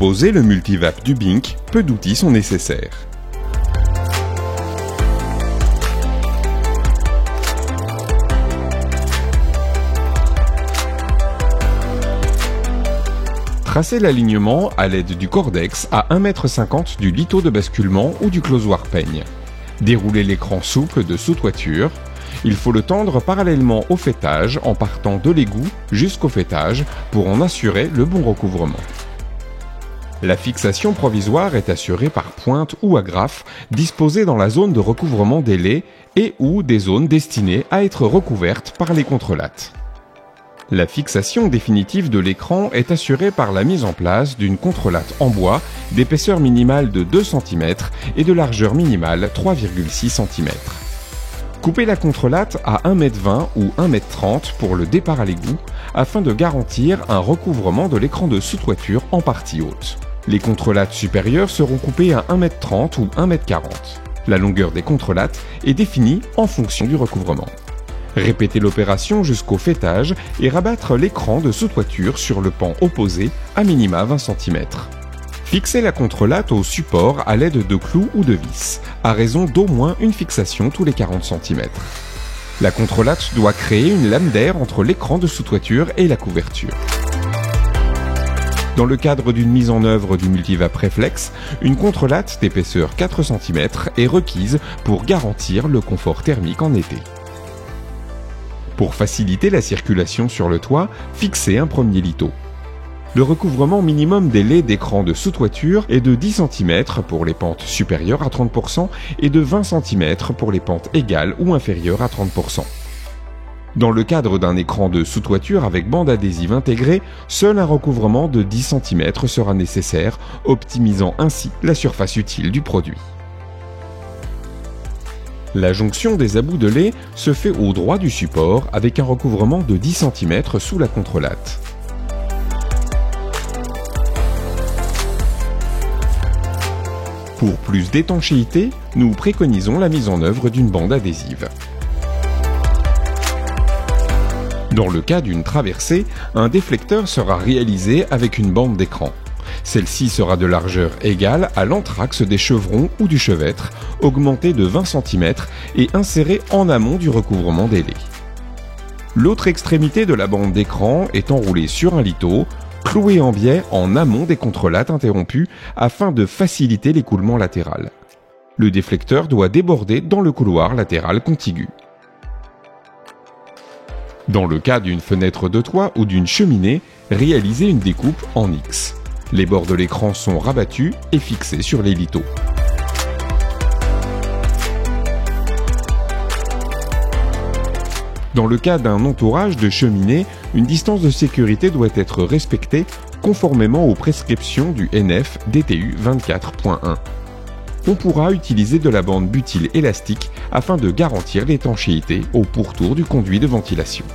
poser le multivap du BINC, peu d'outils sont nécessaires. Tracez l'alignement à l'aide du cordex à 1,50 m du litho de basculement ou du closoir peigne. Déroulez l'écran souple de sous-toiture. Il faut le tendre parallèlement au faîtage en partant de l'égout jusqu'au faîtage pour en assurer le bon recouvrement. La fixation provisoire est assurée par pointe ou agrafe disposée dans la zone de recouvrement des laits et ou des zones destinées à être recouvertes par les contrelattes. La fixation définitive de l'écran est assurée par la mise en place d'une contrelatte en bois d'épaisseur minimale de 2 cm et de largeur minimale 3,6 cm. Coupez la contrelatte à 1,20 m ou 1,30 m pour le départ à l'égout afin de garantir un recouvrement de l'écran de sous-toiture en partie haute. Les contrelattes supérieures seront coupées à 1,30 m ou 1,40 m. La longueur des contrelattes est définie en fonction du recouvrement. Répétez l'opération jusqu'au faîtage et rabattre l'écran de sous-toiture sur le pan opposé à minima 20 cm. Fixez la contrelatte au support à l'aide de clous ou de vis, à raison d'au moins une fixation tous les 40 cm. La contrelatte doit créer une lame d'air entre l'écran de sous-toiture et la couverture. Dans le cadre d'une mise en œuvre du multivap réflexe, une contrelatte d'épaisseur 4 cm est requise pour garantir le confort thermique en été. Pour faciliter la circulation sur le toit, fixez un premier litho. Le recouvrement minimum des laits d'écran de sous-toiture est de 10 cm pour les pentes supérieures à 30% et de 20 cm pour les pentes égales ou inférieures à 30%. Dans le cadre d'un écran de sous-toiture avec bande adhésive intégrée, seul un recouvrement de 10 cm sera nécessaire, optimisant ainsi la surface utile du produit. La jonction des abouts de lait se fait au droit du support avec un recouvrement de 10 cm sous la contrelatte. Pour plus d'étanchéité, nous préconisons la mise en œuvre d'une bande adhésive. Dans le cas d'une traversée, un déflecteur sera réalisé avec une bande d'écran. Celle-ci sera de largeur égale à l'entraxe des chevrons ou du chevêtre, augmentée de 20 cm et insérée en amont du recouvrement des laits. L'autre extrémité de la bande d'écran est enroulée sur un litho, cloué en biais en amont des contrelattes interrompues afin de faciliter l'écoulement latéral. Le déflecteur doit déborder dans le couloir latéral contigu. Dans le cas d'une fenêtre de toit ou d'une cheminée, réalisez une découpe en X. Les bords de l'écran sont rabattus et fixés sur les lithos. Dans le cas d'un entourage de cheminée, une distance de sécurité doit être respectée conformément aux prescriptions du NF DTU 24.1. On pourra utiliser de la bande butyle élastique afin de garantir l'étanchéité au pourtour du conduit de ventilation.